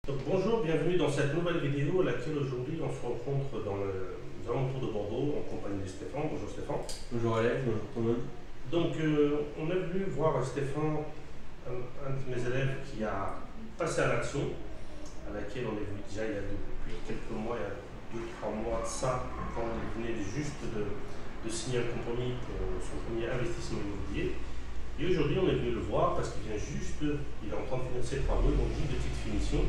Donc, bonjour, bienvenue dans cette nouvelle vidéo à laquelle aujourd'hui on se rencontre dans les alentours de Bordeaux en compagnie de Stéphane. Bonjour Stéphane. Bonjour Alex, bonjour tout le monde. Donc on est venu voir Stéphane, un de mes élèves qui a passé à l'action, à laquelle on est venu déjà depuis quelques mois, il y a 2-3 mois de ça, quand il venait juste de signer un compromis pour son premier investissement immobilier. Et aujourd'hui on est venu le voir parce qu'il vient juste, il est en train de financer les travaux, ils ont dit de petite finition.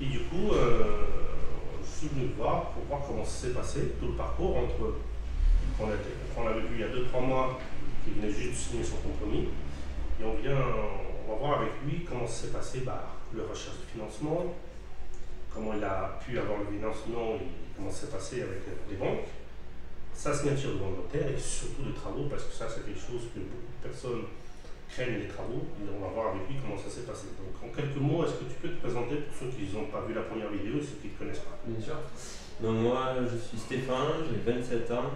Et du coup, je suis venu le voir pour voir comment ça s'est passé, tout le parcours entre qu'on avait vu il y a 2-3 mois, qui venait juste de signer son compromis. Et on va voir avec lui comment ça s'est passé, le recherche de financement, comment il a pu avoir le financement et comment ça s'est passé avec les banques, sa signature devant le notaire et surtout les travaux, parce que ça c'est quelque chose que beaucoup de personnes craignent, les travaux, et on va voir avec lui comment ça s'est passé. Donc en quelques mots, est-ce que tu peux te présenter pour ceux qui n'ont pas vu la première vidéo et ceux qui ne te connaissent pas? Bien sûr. Donc moi je suis Stéphane, j'ai 27 ans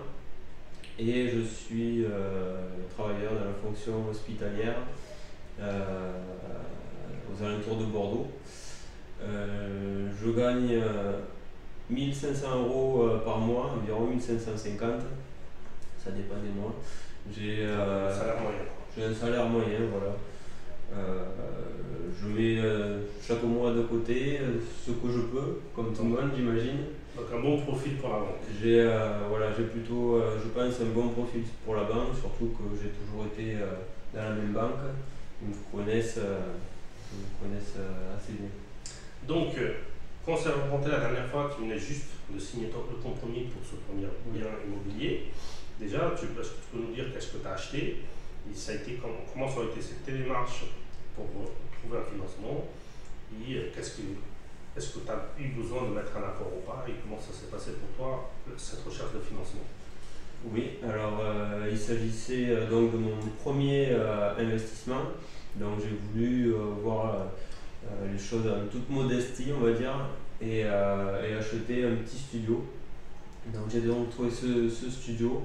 et je suis travailleur dans la fonction hospitalière aux alentours de Bordeaux. Je gagne 1500 euros par mois, environ 1550, ça dépend des mois. J'ai Salaire moyen. J'ai un salaire moyen, voilà. Je mets chaque mois de côté ce que je peux, comme tout le monde j'imagine. Donc un bon profil pour la banque. J'ai plutôt, je pense, un bon profil pour la banque, surtout que j'ai toujours été dans la même banque. Ils me connaissent assez bien. Donc, quand on s'est rencontré la dernière fois, tu venais juste de signer le compromis pour ce premier bien immobilier. Déjà, est-ce que tu peux nous dire qu'est-ce que tu as acheté et ça a été, comment ça a été cette démarche pour trouver un financement et est-ce que tu as eu besoin de mettre un apport ou pas et comment ça s'est passé pour toi, cette recherche de financement? Oui, alors il s'agissait donc de mon premier investissement. Donc j'ai voulu voir les choses en toute modestie, on va dire, et acheter un petit studio. Donc j'ai donc trouvé ce studio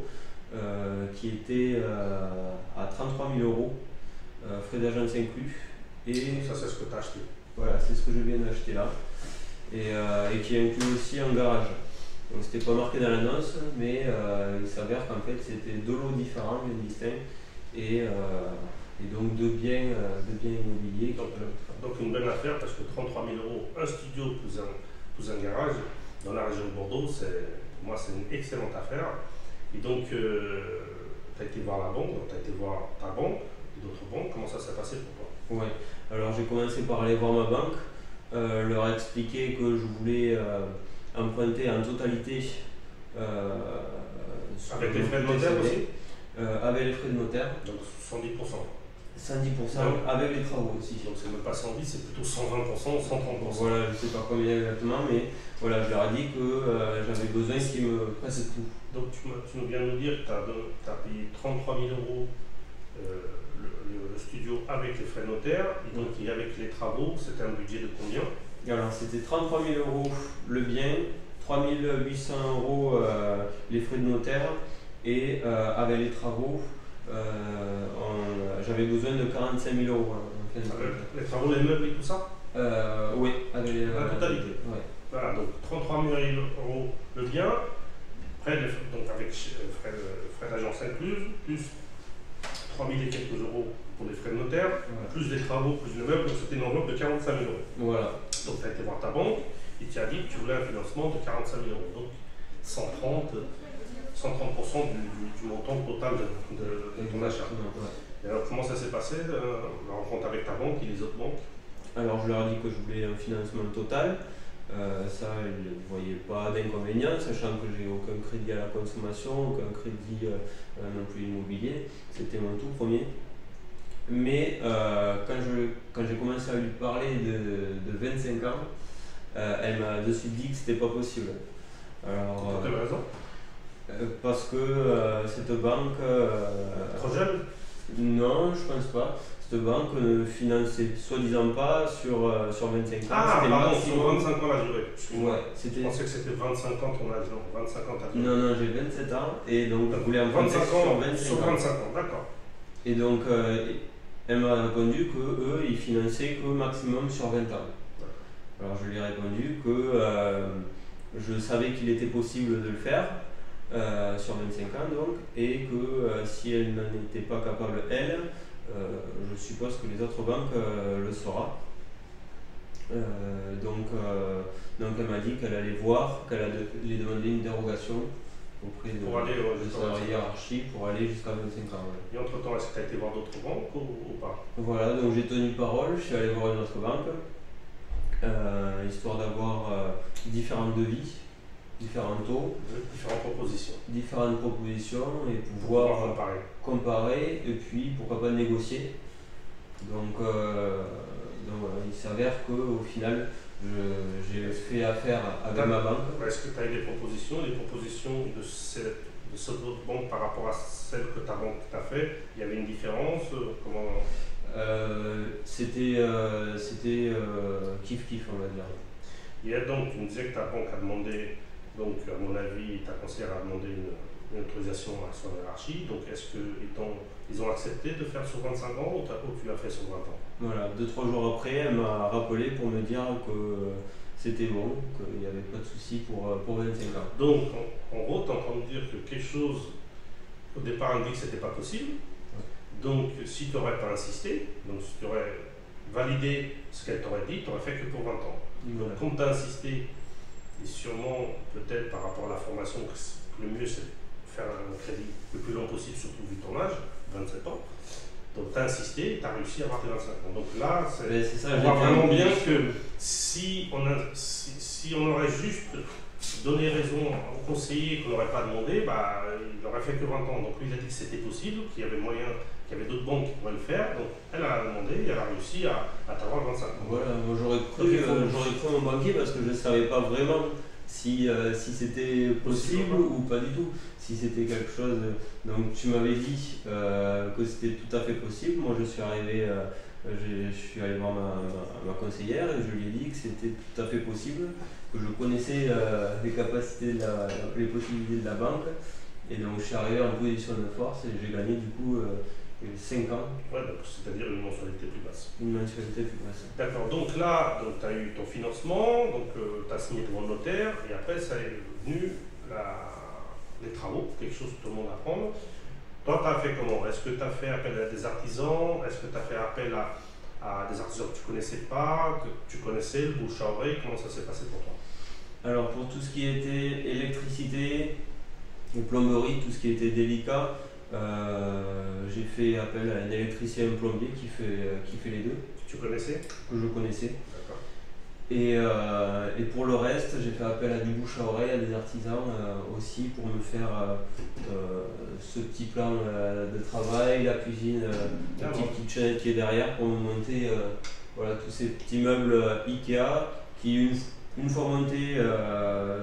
qui était à 33 000 euros, frais d'agence inclus. Et ça, c'est ce que tu as acheté? Voilà, c'est ce que je viens d'acheter là. Et qui inclut aussi un garage. Donc c'était pas marqué dans l'annonce, mais il s'avère qu'en fait c'était deux lots différents, bien distincts, et donc deux biens immobiliers. Donc une belle affaire parce que 33 000 euros, un studio plus un garage dans la région de Bordeaux, pour moi c'est une excellente affaire. Et donc tu as été voir la banque, tu as été voir ta banque et d'autres banques, comment ça s'est passé pour toi? Ouais, alors j'ai commencé par aller voir ma banque, leur expliquer que je voulais emprunter en totalité. Avec les frais de notaire aussi? Avec les frais de notaire. Donc 110%. 110% avec les travaux aussi. Donc c'est même pas 110, c'est plutôt 120%, 130%. Voilà, je ne sais pas combien exactement, mais voilà, je leur ai dit que j'avais besoin qu'ils me pressent tout. Donc tu nous viens de nous dire que tu as payé 33 000 euros le studio avec les frais de notaire, et donc avec les travaux, c'était un budget de combien? Alors c'était 33 000 euros le bien, 3 800 euros les frais de notaire, et avec les travaux, j'avais besoin de 45 000 euros. Avec les travaux, les meubles et tout ça? Oui, avec la totalité. Ouais. Voilà, donc 33 000 euros le bien, donc avec frais d'agence incluse, plus 3 000 et quelques euros pour les frais de notaire, plus des travaux, plus le meuble, donc c'était une enveloppe de 45 000 euros. Voilà. Donc tu as été voir ta banque et tu as dit que tu voulais un financement de 45 000 euros, donc 130% du montant total de ton achat. Ouais. Et alors comment ça s'est passé, la rencontre avec ta banque et les autres banques? Alors je leur ai dit que je voulais un financement total. Ça, ils ne voyaient pas d'inconvénient, sachant que j'ai aucun crédit à la consommation, aucun crédit non plus immobilier. C'était mon tout premier. Mais quand j'ai commencé à lui parler de 25 ans, elle m'a de suite dit que c'était pas possible. Alors, pour quelle raison? Parce que cette banque... Trop jeune? Non, je pense pas. Cette banque ne finançait soi-disant pas sur 25 ans. Ah, pardon, maximum... sur 25 ans la durée. Ouais, je pensais que c'était 25 ans ton âge, non, 25 ans ta durée. Non, j'ai 27 ans et donc je voulais emprunter 25 ans, sur 25 sur ans. 25 ans, d'accord. Et donc, elle m'a répondu qu'eux, ils finançaient que maximum sur 20 ans. Alors je lui ai répondu que je savais qu'il était possible de le faire sur 25 ans donc, et que si elle n'en était pas capable elle, je suppose que les autres banques le sauront. Donc elle m'a dit qu'elle allait voir, qu'elle allait demander une dérogation auprès Pour aller de sa hiérarchie pour aller jusqu'à 25 ans. Ouais. Et entre temps, est-ce que tu as été voir d'autres banques ou pas? Voilà, donc j'ai tenu parole, je suis allé voir une autre banque, histoire d'avoir différents devis, différents taux, différentes propositions et pouvoir comparer et puis pourquoi pas négocier. Donc voilà, il s'avère qu'au final, j'ai fait affaire avec ma banque. Est-ce que tu as eu des propositions de cette autre banque par rapport à celle que ta banque t'a fait? Il y avait une différence? Comment... C'était kiff-kiff, on va dire. Et donc, tu me disais que ta banque a demandé, donc à mon avis, ta conseillère a demandé une autorisation à son hiérarchie. Donc, est-ce qu'ils ont accepté de faire sur 25 ans ou tu l'as fait sur 20 ans? Voilà, 2-3 jours après, elle m'a rappelé pour me dire que c'était bon, qu'il n'y avait pas de souci pour 25 ans. Donc, en gros, tu es en train de dire que quelque chose, au départ, indique que ce n'était pas possible. Donc, si tu n'aurais pas insisté, donc si tu aurais validé ce qu'elle t'aurait dit, tu n'aurais fait que pour 20 ans. Voilà. Donc, comme tu as insisté, et sûrement, peut-être par rapport à la formation, que le mieux c'est de faire un crédit le plus long possible, surtout vu ton âge, 27 ans. Donc, tu as insisté et tu as réussi à avoir tes 25 ans. Donc là, on voit vraiment bien que si on aurait juste donné raison au conseiller qu'on n'aurait pas demandé, bah, il n'aurait fait que 20 ans. Donc lui, il a dit que c'était possible, qu'il y avait moyen, qu'il y avait d'autres banques qui pourraient le faire. Donc elle a demandé et elle a réussi à t'avoir 25 ans. Voilà, moi j'aurais cru mon banquier parce que je ne savais pas vraiment si c'était possible ou pas du tout. Si c'était quelque chose. Donc tu m'avais dit que c'était tout à fait possible. Moi je suis arrivé. Je suis allé voir ma conseillère et je lui ai dit que c'était tout à fait possible, que je connaissais les capacités, les possibilités de la banque. Et donc je suis arrivé en position de force et j'ai gagné du coup 5 ans. Ouais, c'est-à-dire une mensualité plus basse. Une mensualité plus basse. D'accord, donc là, tu as eu ton financement, donc tu as signé devant le notaire, et après ça est venu les travaux, quelque chose que tout le monde apprend. Toi, tu as fait comment? Est-ce que tu as fait appel à des artisans? Est-ce que tu as fait appel à des artisans que tu ne connaissais pas, que tu connaissais, le bouche à oreille? Comment ça s'est passé pour toi? Alors, pour tout ce qui était électricité, plomberie, tout ce qui était délicat, j'ai fait appel à un électricien et un plombier qui fait les deux. Tu connaissais? Que je connaissais. D'accord. Et pour le reste, j'ai fait appel à du bouche à oreille, à des artisans aussi pour me faire ce petit plan de travail, la cuisine, la petite kitchenette qui est derrière pour me monter voilà, tous ces petits meubles Ikea qui une fois montés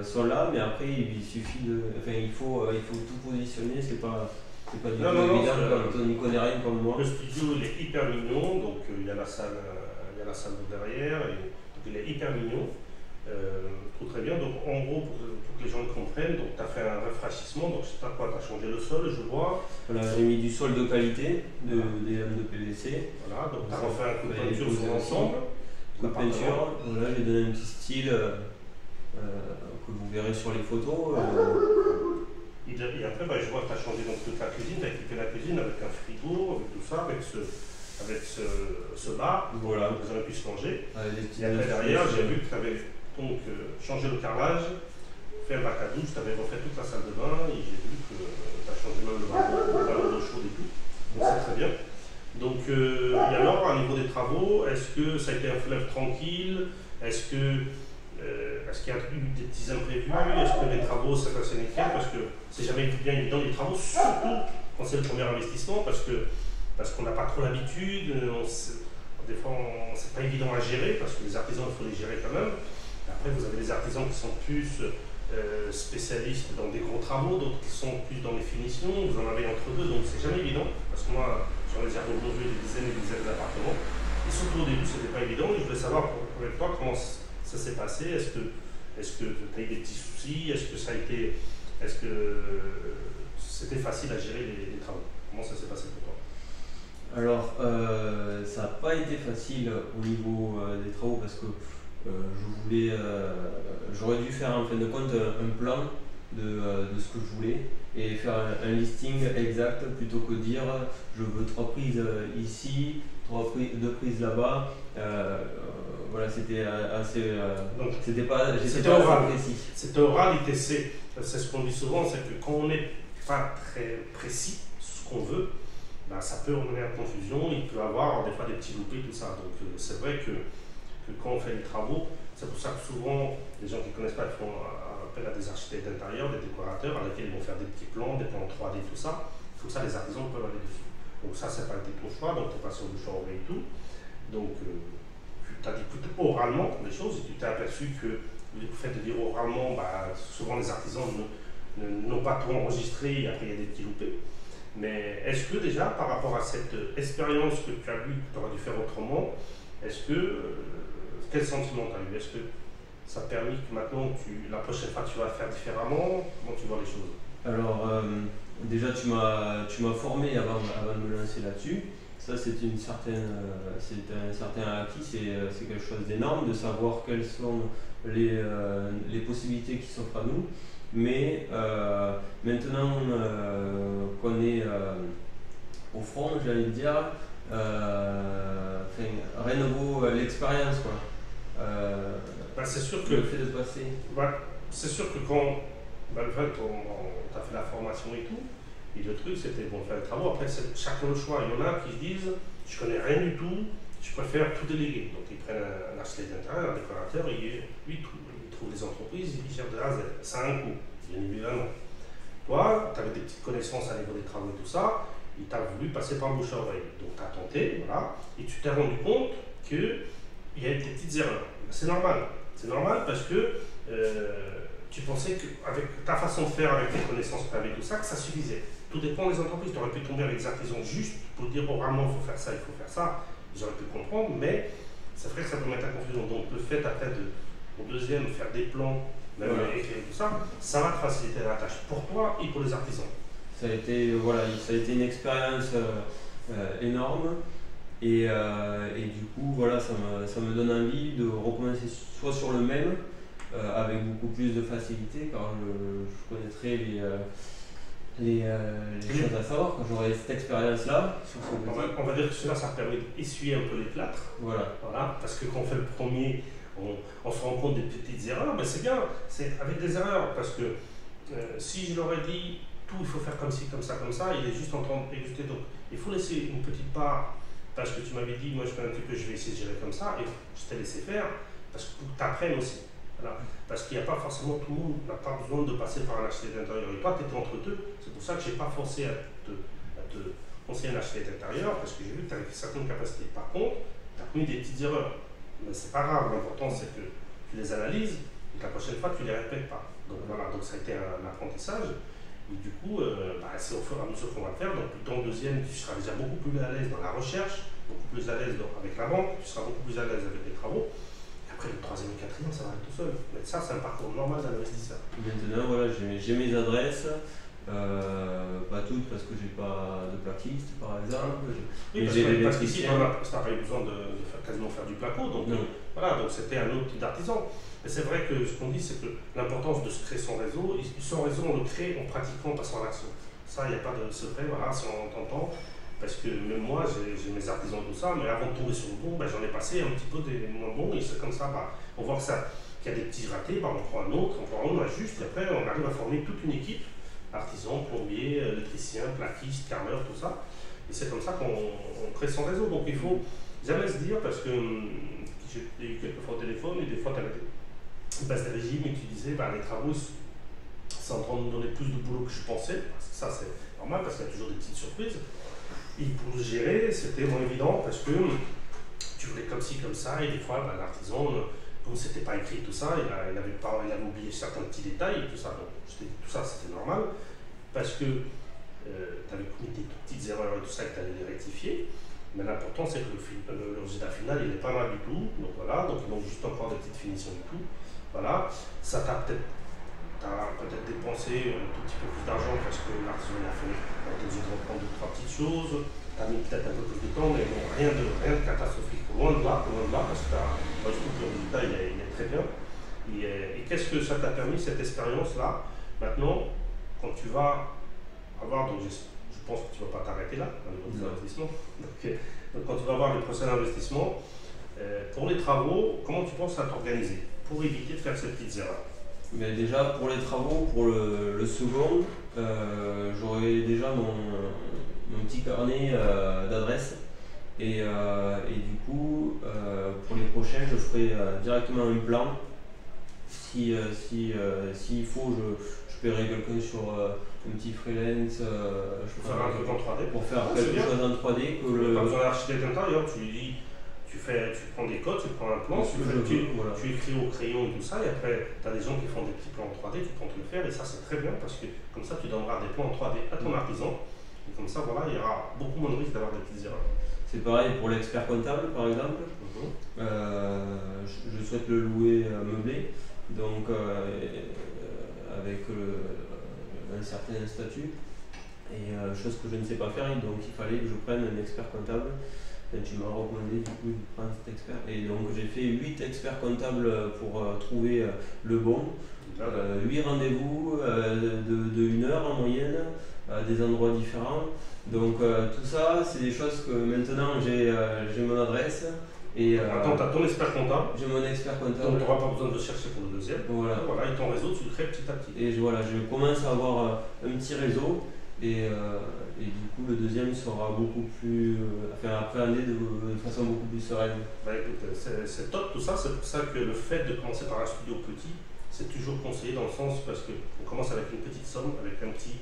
sont là, mais après il suffit il faut tout positionner, c'est pas du tout évident quand on n'y connaît rien comme moi. Le studio il est hyper mignon, donc il y a la salle de derrière, et donc il est hyper mignon, tout très bien. Donc en gros, pour que les gens le comprennent, tu as fait un rafraîchissement, donc c'est pas quoi, tu as changé le sol, je vois. Voilà, j'ai mis du sol de qualité, des lames de PVC. Voilà, donc tu as refait un coup de peinture sur l'ensemble. Coup de peinture, voilà, j'ai donné un petit style que vous verrez sur les photos. Et après, je vois que tu as changé donc, toute la cuisine, tu as équipé la cuisine avec un frigo, avec tout ça, avec ce bar, voilà. Vous aurez pu se manger. Et après derrière, j'ai vu que tu avais donc changé le carrelage, fait un bac à douche, tu avais refait toute la salle de bain, et j'ai vu que tu as changé même le ballon d'eau chaude et tout. Donc c'est très bien. Donc, et alors, au niveau des travaux, est-ce que ça a été un fleuve tranquille? Est-ce qu'il y a eu des petits imprévus? Est-ce que les travaux, ça passait nickel? Parce que c'est jamais bien évident les travaux, surtout quand c'est le premier investissement, parce qu'on n'a pas trop l'habitude. Des fois, c'est pas évident à gérer, parce que les artisans, il faut les gérer quand même. Après, vous avez des artisans qui sont plus spécialistes dans des gros travaux, d'autres qui sont plus dans les finitions. Vous en avez entre deux, donc c'est jamais évident. Parce que moi, sur les aires de Beauvais, des dizaines et des dizaines d'appartements. Et surtout au début, c'était pas évident. Et je voulais savoir avec toi comment ça s'est passé. Est-ce que tu as eu des petits soucis? Est-ce que c'était facile à gérer les travaux? Comment ça s'est passé pour toi? Alors, ça n'a pas été facile au niveau des travaux parce que j'aurais dû faire en fin de compte un plan de ce que je voulais et faire un listing exact plutôt que dire je veux 3 prises ici, 2 prises là-bas. Voilà, c'était assez. J'étais pas assez précis. C'était oral, c'est ce qu'on dit souvent, c'est que quand on n'est pas très précis sur ce qu'on veut, ben, ça peut emmener à confusion, il peut y avoir des fois des petits loupés, tout ça. Donc c'est vrai que quand on fait les travaux, c'est pour ça que souvent les gens qui ne connaissent pas font appel à des architectes d'intérieur, des décorateurs, avec lesquels ils vont faire des petits plans, des plans 3D, tout ça. Tout ça, les artisans peuvent aller dessus. Donc ça, ça n'a pas été ton choix, donc tu es passé au bouche à oreille et tout. Donc tu as dit plutôt oralement les choses et tu t'es aperçu que le fait de dire oralement, bah, souvent les artisans n'ont pas tout enregistré et après il y a des petits loupés. Mais est-ce que déjà, par rapport à cette expérience que tu as vue, que tu aurais dû faire autrement, quel sentiment tu as eu? Est-ce que ça a permis que maintenant, la prochaine fois, tu vas faire différemment? Comment tu vois les choses? Alors, déjà, tu m'as formé avant de me lancer là-dessus. Ça, c'est un certain acquis, c'est quelque chose d'énorme de savoir quelles sont les possibilités qui s'offrent à nous. Mais maintenant qu'on est au front, j'ai envie de dire, rien ne vaut l'expérience, quoi. C'est sûr que le fait de passer. C'est sûr que quand le fait on a fait la formation et tout, et le truc c'était bon faire les travaux, après c'est chacun le choix. Il y en a qui se disent je connais rien du tout, je préfère tout déléguer. Donc ils prennent un architecte d'intérieur, un décorateur, et lui il trouve des entreprises, il gère de A à Z. Ça a un coût, bien évidemment. Toi, tu avais des petites connaissances à niveau des travaux et tout ça, il t'a voulu passer par le bouche à oreille. Donc tu as tenté, voilà, et tu t'es rendu compte qu'il y avait des petites erreurs. C'est normal. C'est normal parce que tu pensais qu'avec ta façon de faire, avec tes connaissances que tu avais, tout ça, que ça suffisait. Tout dépend des entreprises. Tu aurais pu tomber avec des artisans juste pour dire oralement il faut faire ça, il faut faire ça. J'aurais pu comprendre, mais c'est vrai que ça peut mettre à confusion. Donc le fait après au deuxième faire des plans, même écrire tout ça, ça va te faciliter la tâche pour toi et pour les artisans. Ça a été une expérience énorme. Et du coup, voilà, ça me donne envie de recommencer soit sur le même, avec beaucoup plus de facilité, car je connaîtrai les choses à savoir quand j'aurai cette expérience-là. On va dire que cela, ça permet d'essuyer un peu les plâtres. Voilà, parce que quand on fait le premier, on se rend compte des petites erreurs, mais c'est bien, c'est avec des erreurs, parce que si je leur ai dit tout, il faut faire comme ci, comme ça, il est juste en train d'exécuter. Donc il faut laisser une petite part. Parce que tu m'avais dit, moi je fais un petit peu, je vais essayer de gérer comme ça, et je t'ai laissé faire, parce que pour que tu apprennes aussi. Voilà. Parce qu'il n'y a pas forcément, tout le monde n'a pas besoin de passer par un architecte d'intérieur. Et toi, tu étais entre deux, c'est pour ça que je n'ai pas forcé à te conseiller un architecte d'intérieur, parce que j'ai vu que tu avais certaines capacités. Par contre, tu as commis des petites erreurs. Mais c'est pas grave, l'important c'est que tu les analyses, et que la prochaine fois, tu ne les répètes pas. Donc voilà, donc ça a été un apprentissage. Et du coup, c'est au fur et à mesure qu'on va le faire. Donc, dans le deuxième, tu seras déjà beaucoup plus à l'aise dans la recherche, beaucoup plus à l'aise avec la banque, tu seras beaucoup plus à l'aise avec les travaux. Et après, le troisième et quatrième, ça va être tout seul. Mais ça, c'est un parcours normal d'un investisseur. Maintenant, voilà, j'ai mes adresses, pas toutes parce que j'ai pas de plaquiste, par exemple. Oui, parce qu'ici, tu n'as pas eu besoin de quasiment faire du placo. Donc, voilà, donc c'était un autre type d'artisan. Mais c'est vrai que ce qu'on dit, c'est que l'importance de se créer son réseau, son réseau, on le crée en pratiquant, en passant à l'action. Ça, il n'y a pas de secret, voilà, si on t'entend. Parce que même moi, j'ai mes artisans, tout ça, mais avant de tomber sur le bon, j'en ai passé un petit peu des moins bons, et c'est comme ça, on voit qu'il y a des petits ratés, on prend un autre, on prend un, on ajuste, et après, on arrive à former toute une équipe, artisans, plombiers, électriciens, plaquistes, carreleurs, tout ça. Et c'est comme ça qu'on crée son réseau. Donc il faut jamais se dire, parce que j'ai eu quelques fois au téléphone, et des fois, tu avais une base de régime et tu disais les travaux c'est en train de me donner plus de boulot que je pensais, parce que ça c'est normal parce qu'il y a toujours des petites surprises. Et pour le gérer, c'était moins évident parce que tu voulais comme ci, comme ça, et des fois l'artisan, comme c'était pas écrit tout ça, il avait oublié certains petits détails et tout ça. Donc tout ça c'était normal parce que tu avais commis des petites erreurs et tout ça et que tu allais les rectifier. Mais l'important c'est que le résultat final il n'est pas mal du tout. Donc voilà, donc il manque juste encore des petites finitions et tout. Voilà, ça t'a peut-être dépensé un tout petit peu plus d'argent parce que l'artisan a fait, on t'a dit de reprendre 2-3 petites choses, tu as mis peut-être un peu plus de temps, mais bon, rien de catastrophique. Loin de là, parce que moi, je trouve que le résultat il est très bien. Et qu'est-ce que ça t'a permis, cette expérience-là? Maintenant, quand tu vas avoir, donc je pense que tu ne vas pas t'arrêter là, au niveau des investissements. Donc, quand tu vas avoir les prochains investissements, pour les travaux, comment tu penses à t'organiser pour éviter de faire ces petites erreurs? Mais déjà, pour les travaux, pour le second, j'aurai déjà mon petit carnet d'adresses. Et du coup, pour les prochains, je ferai directement un plan. S'il faut, je paierai quelqu'un sur un petit freelance Je peux faire un truc en 3D. pour faire quelque chose en 3D. Pas besoin d'architecte intérieur, tu lui dis, tu prends des codes, tu prends un plan, tu écris au crayon et tout ça, et après tu as des gens qui font des petits plans en 3D, tu prends te le faire, et ça c'est très bien parce que comme ça tu donneras des plans en 3D à ton artisan, et comme ça voilà, il y aura beaucoup moins de risque d'avoir des petites erreurs. C'est pareil pour l'expert comptable par exemple. Je souhaite le louer meublé, donc avec un certain statut, et chose que je ne sais pas faire, donc il fallait que je prenne un expert comptable. Et tu m'as recommandé du coup de prendre cet expert. Et donc j'ai fait 8 experts comptables pour trouver le bon. 8 rendez-vous de 1 heure en moyenne, à des endroits différents. Donc tout ça, c'est des choses que maintenant j'ai mon adresse. Et, attends, tu as ton expert comptable. J'ai mon expert comptable. Donc tu n'auras pas besoin de chercher pour le deuxième. Voilà, et ton réseau, tu le crées petit à petit. Et voilà, je commence à avoir un petit réseau. Et du coup, le deuxième sera beaucoup plus appréhendé de façon beaucoup plus sereine. Bah écoute, c'est top tout ça. C'est pour ça que le fait de commencer par un studio petit, c'est toujours conseillé dans le sens parce qu'on commence avec une petite somme, avec un petit.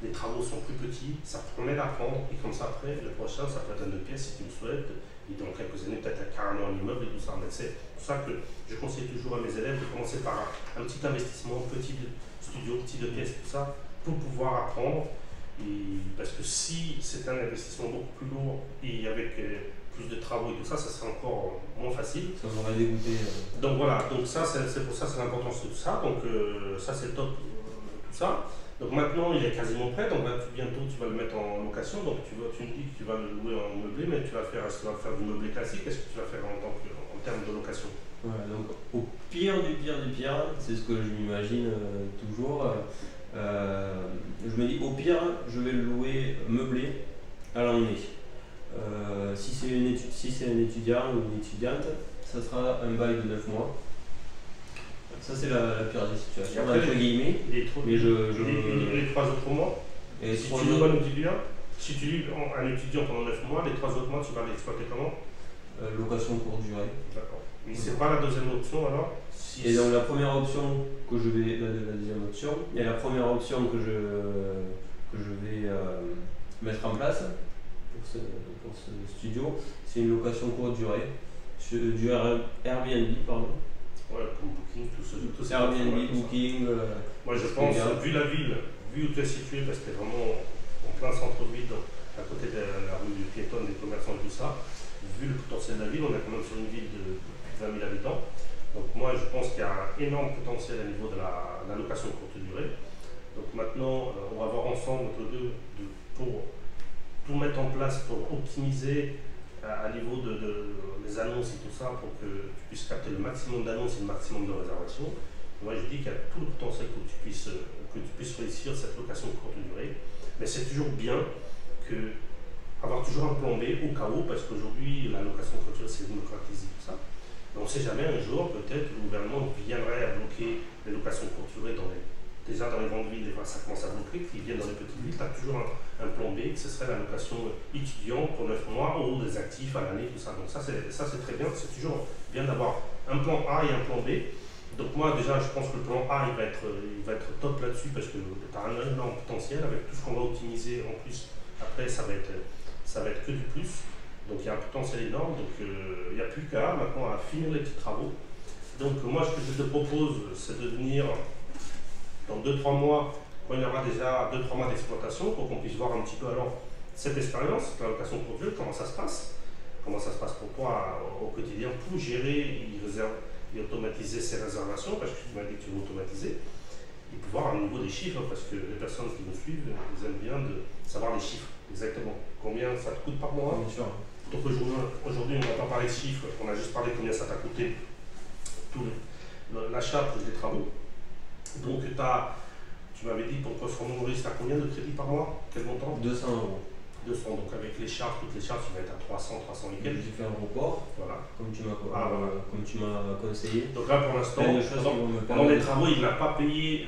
Les travaux sont plus petits, ça promet d'apprendre, et comme ça après, le prochain, ça peut être un 2 pièces si tu le souhaites, et dans quelques années, peut-être carrément un immeuble et tout ça. Mais c'est pour ça que je conseille toujours à mes élèves de commencer par un petit investissement, petit studio, petit 2 pièces, tout ça, pour pouvoir apprendre. Et parce que si c'est un investissement beaucoup plus lourd et avec plus de travaux et tout ça, ça serait encore moins facile. Ça m'aurait dégoûté. Donc voilà, donc ça c'est pour ça c'est l'importance de tout ça. Donc ça c'est top tout ça. Donc maintenant il est quasiment prêt, donc là, bientôt tu vas le mettre en location. Donc tu me dis que tu vas le louer en meublé, mais est-ce que tu vas faire du meublé classique? Est-ce que tu vas faire en termes de location? Voilà, donc au pire du pire, c'est ce que je m'imagine toujours. Je me dis au pire, je vais le louer meublé à l'année. Si c'est un étudiant ou une étudiante, ça sera un bail de 9 mois. Ça c'est la pire des situations, entre guillemets. Les 3 autres mois, si tu loues un étudiant, si tu loues un étudiant pendant 9 mois, les 3 autres mois tu vas l'exploiter comment? Location courte durée. D'accord. Mais c'est pas la deuxième option alors? Et donc la première option que je vais, la deuxième option, et la première option que je vais mettre en place pour ce studio, c'est une location courte durée, du Airbnb, pardon. Ouais, comme Booking, tout ça. Airbnb, Booking. Moi je pense, vu la ville, vu où tu es situé, parce que tu es vraiment en plein centre-ville, à côté de la rue du piétonne, des commerçants et tout ça, vu le potentiel de la ville, on est quand même sur une ville de 20 000 habitants. Donc moi je pense qu'il y a un énorme potentiel à niveau de la location courte durée. Donc maintenant on va voir ensemble entre deux pour tout mettre en place pour optimiser à niveau des annonces et tout ça pour que tu puisses capter le maximum d'annonces et le maximum de réservations. Moi je dis qu'il y a tout le potentiel que tu puisses réussir cette location courte durée. Mais c'est toujours bien que avoir toujours un plan B au cas où, parce qu'aujourd'hui la location courte durée c'est démocratisé tout ça. On ne sait jamais, un jour, peut-être, le gouvernement viendrait à bloquer les locations courte durée déjà dans les grandes villes, ça commence à bloquer, qu'ils viennent dans les petites villes, tu as toujours un plan B, ce serait la location étudiant pour 9 mois ou des actifs à l'année, tout ça. Donc ça c'est très bien, c'est toujours bien d'avoir un plan A et un plan B. Donc moi déjà, je pense que le plan A, il va être top là-dessus, parce que tu as un énorme potentiel, avec tout ce qu'on va optimiser en plus, après ça va être que du plus. Donc il y a un potentiel énorme, donc il n'y a plus qu'à maintenant à finir les petits travaux. Donc moi ce que je te propose, c'est de venir dans 2-3 mois, quand il y aura déjà 2-3 mois d'exploitation, pour qu'on puisse voir un petit peu alors cette expérience, la location courte durée, comment ça se passe pour toi au quotidien, pour gérer et automatiser ces réservations, parce que tu m'as dit que tu veux automatiser. et pouvoir au niveau des chiffres, parce que les personnes qui nous suivent, ils aiment bien de savoir les chiffres, exactement. Combien ça te coûte par mois. Bien sûr. Donc aujourd'hui, on ne va pas parler de chiffres, on a juste parlé de combien ça t'a coûté l'achat plus les travaux. Donc tu m'avais dit pour transformer Maurice, tu as combien de crédits par mois? Quel montant? 200 €. 200, donc avec les charges, toutes les charges, tu vas être à 300, 300 et quelques. J'ai fait un report, Voilà. comme tu m'as Voilà. conseillé. Donc là, pour l'instant, pendant les travaux, il n'a pas payé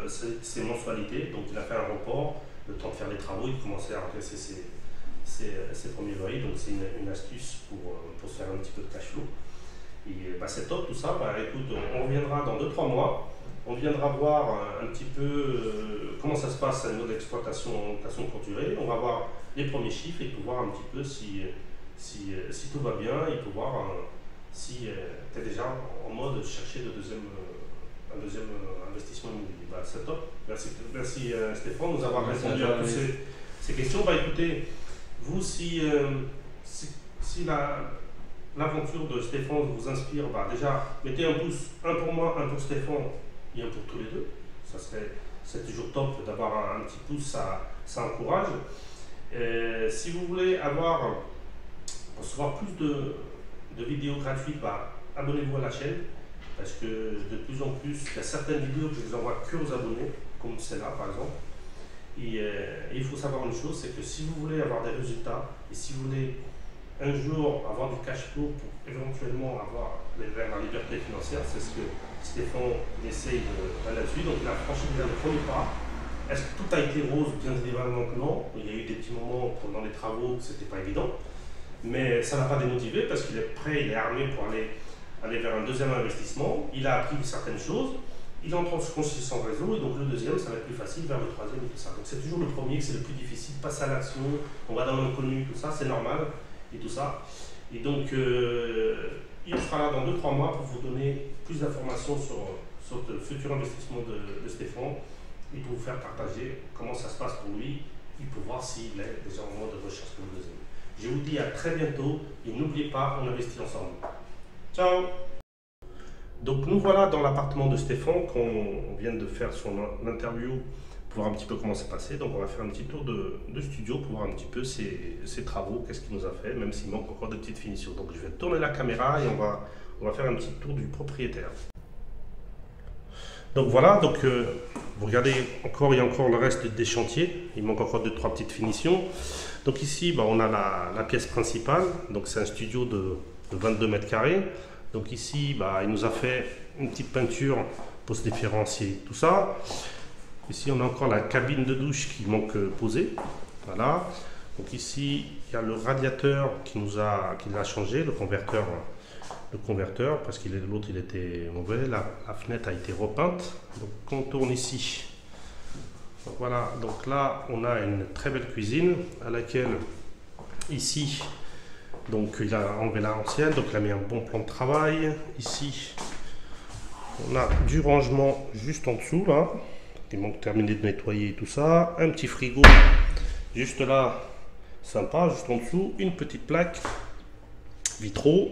ses mensualités, donc il a fait un report. Le temps de faire les travaux, il commençait à encaisser ses premiers loyers, donc c'est une astuce pour se faire un petit peu de cash flow. Et c'est top tout ça. Écoute, on reviendra dans 2-3 mois. On viendra voir un petit peu comment ça se passe à niveau d'exploitation courte durée. On va voir les premiers chiffres et voir un petit peu si tout va bien et voir si tu es déjà en mode chercher un deuxième investissement immobilier. C'est top. Merci Stéphane de nous avoir répondu à toutes ces questions. Écoutez, vous, si l'aventure de Stéphane vous inspire, déjà mettez un pouce, un pour moi, un pour Stéphane et un pour tous les deux. C'est toujours top d'avoir un petit pouce, ça encourage. Si vous voulez recevoir plus de vidéos gratuites, abonnez-vous à la chaîne, parce que de plus en plus, il y a certaines vidéos que je vous envoie que aux abonnés, comme celle-là par exemple. Et il faut savoir une chose, c'est que si vous voulez avoir des résultats, et si vous voulez un jour avoir du cash flow pour éventuellement avoir la liberté financière, c'est ce que Stéphane essaye là-dessus. Donc il a franchi déjà le premier pas. Est-ce que tout a été rose? Bien évidemment que non. Il y a eu des petits moments pendant les travaux que c'était pas évident. Mais ça n'a pas démotivé parce qu'il est prêt, il est armé pour aller vers un deuxième investissement. Il a appris certaines choses. Il est en train de se construire son réseau et donc le deuxième, ça va être plus facile vers le troisième et tout ça. Donc c'est toujours le premier que c'est le plus difficile. Passer à l'action, on va dans l'inconnu, tout ça, c'est normal et tout ça. Et donc il sera là dans 2-3 mois pour vous donner plus d'informations sur le futur investissement de Stéphane et pour vous faire partager comment ça se passe pour lui et pour voir s'il est déjà en mode de recherche pour le deuxième. Je vous dis à très bientôt et n'oubliez pas, on investit ensemble. Ciao! Donc nous voilà dans l'appartement de Stéphane qu'on vient de faire son interview pour voir un petit peu comment c'est passé. Donc on va faire un petit tour de studio pour voir un petit peu ses travaux, qu'est-ce qu'il nous a fait, même s'il manque encore de petites finitions. Donc je vais tourner la caméra et on va faire un petit tour du propriétaire. Donc voilà, vous regardez, il y a encore le reste des chantiers, il manque encore 2-3 petites finitions. Donc ici, on a la pièce principale, donc c'est un studio de 22 mètres carrés. Donc ici, il nous a fait une petite peinture pour se différencier, tout ça. Ici, on a encore la cabine de douche qui manque posée. Voilà. Donc ici, il y a le radiateur qui a changé, le converteur, parce que l'autre il était mauvais. La fenêtre a été repeinte. Donc on tourne ici. Donc, voilà. Donc là, on a une très belle cuisine à laquelle ici. Donc il a enlevé l'ancienne, donc il a mis un bon plan de travail. Ici, on a du rangement juste en dessous là. Il manque terminé de nettoyer tout ça. Un petit frigo juste là, sympa, juste en dessous. Une petite plaque vitraux.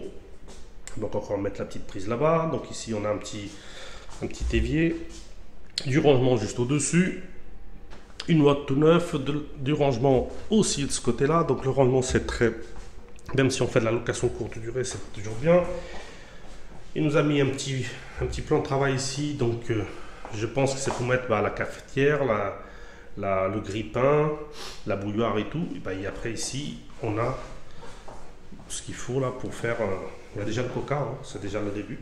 Donc encore mettre la petite prise là-bas. Donc ici on a un petit évier. Du rangement juste au-dessus. Une ouate tout neuf. Du rangement aussi de ce côté-là. Donc le rangement c'est très... Même si on fait de la location courte durée, c'est toujours bien. Il nous a mis un petit plan de travail ici. Donc je pense que c'est pour mettre la cafetière, le grille-pain, la bouilloire et tout. Et après ici, on a ce qu'il faut là pour faire... il y a déjà le coca, hein, c'est déjà le début.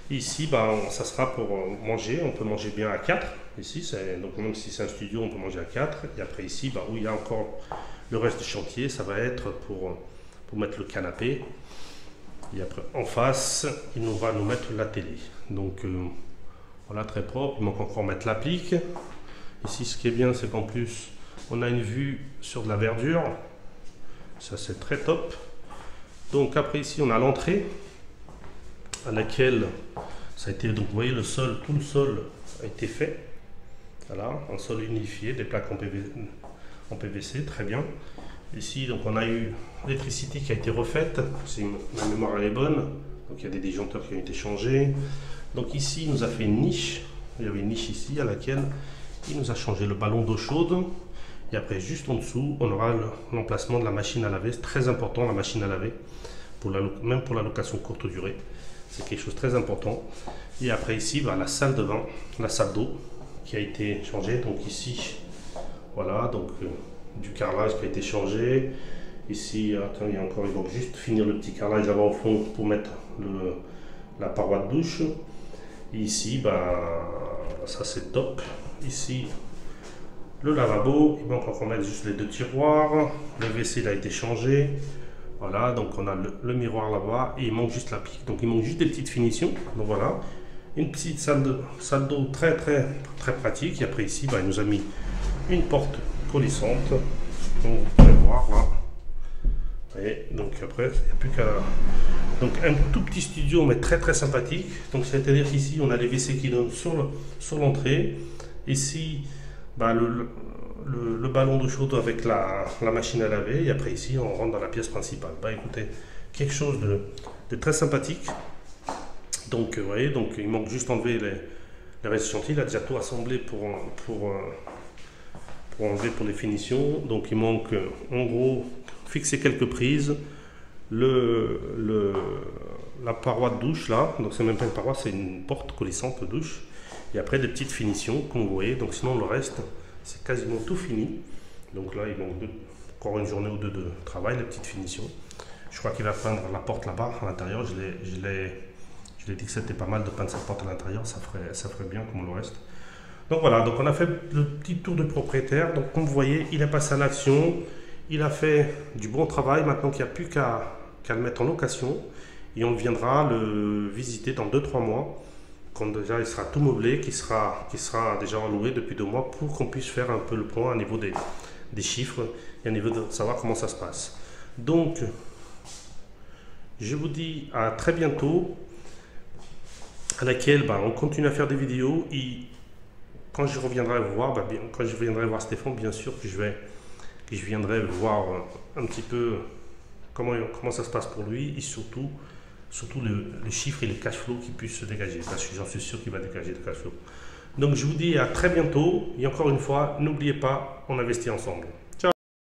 Ici, ça sera pour manger. On peut manger bien à 4. Ici, donc même si c'est un studio, on peut manger à 4. Et après ici, où il y a encore le reste du chantier, ça va être pour mettre le canapé. Et après, en face, il va nous mettre la télé. Donc, voilà, très propre. Il manque encore mettre l'applique. Ici, ce qui est bien, c'est qu'en plus, on a une vue sur de la verdure. Ça, c'est très top. Donc, après, ici, on a l'entrée à laquelle ça a été... Donc, vous voyez, tout le sol a été fait. Voilà, un sol unifié, des plaques en PVC, très bien. Ici, donc, on a eu l'électricité qui a été refaite. Ma mémoire elle est bonne. Donc il y a des disjoncteurs qui ont été changés. Donc ici, il nous a fait une niche il y avait une niche ici à laquelle il nous a changé le ballon d'eau chaude. Et après, juste en dessous, on aura l'emplacement de la machine à laver. C'est très important, la machine à laver, même pour la location courte durée. C'est quelque chose de très important. Et après ici, la salle de bain, la salle d'eau qui a été changée. Donc ici, voilà, donc du carrelage qui a été changé. Ici, attends, il y a encore, ils vont juste finir le petit carrelage là-bas au fond pour mettre la paroi de douche. Et ici, ça c'est top. Ici, le lavabo, il manque encore mettre juste les 2 tiroirs. Le WC il a été changé. Voilà, donc on a le miroir là-bas et il manque juste la pique. Donc il manque juste des petites finitions. Donc voilà, une petite salle d'eau très pratique. Et après ici, il nous a mis une porte coulissante. Donc vous pouvez voir là. Et donc après, il n'y a plus qu'à... Donc un tout petit studio mais très sympathique. Donc c'est-à-dire qu'ici on a les WC qui donnent sur l'entrée. Ici le ballon d'eau chaude avec la machine à laver. Et après ici on rentre dans la pièce principale. Écoutez, quelque chose de très sympathique. Donc vous voyez, donc il manque juste enlever les restes chantiers. Il a déjà tout assemblé pour enlever pour les finitions. Donc il manque en gros fixer quelques prises. La paroi de douche là, donc c'est même pas une paroi, c'est une porte coulissante de douche. Et après des petites finitions comme vous voyez. Donc sinon le reste c'est quasiment tout fini. Donc là il manque encore une journée ou deux de travail, les petites finitions. Je crois qu'il va peindre la porte là-bas à l'intérieur. Je l'ai dit que c'était pas mal de peindre cette porte à l'intérieur, ça ferait bien comme le reste. Donc voilà, donc on a fait le petit tour de propriétaire. Donc comme vous voyez, il est passé à l'action, il a fait du bon travail. Maintenant qu'il n'y a plus qu'à le mettre en location et on viendra le visiter dans 2-3 mois quand déjà il sera tout meublé, qui sera déjà loué depuis 2 mois pour qu'on puisse faire un peu le point au niveau des chiffres et au niveau de savoir comment ça se passe. Donc je vous dis à très bientôt, à laquelle on continue à faire des vidéos et quand je reviendrai vous voir, quand je viendrai voir Stéphane, bien sûr que je viendrai voir un petit peu comment ça se passe pour lui et surtout les chiffres et les cash flow qui puissent se dégager, parce que j'en suis sûr qu'il va dégager des cash flow. Donc je vous dis à très bientôt et encore une fois, n'oubliez pas, on investit ensemble.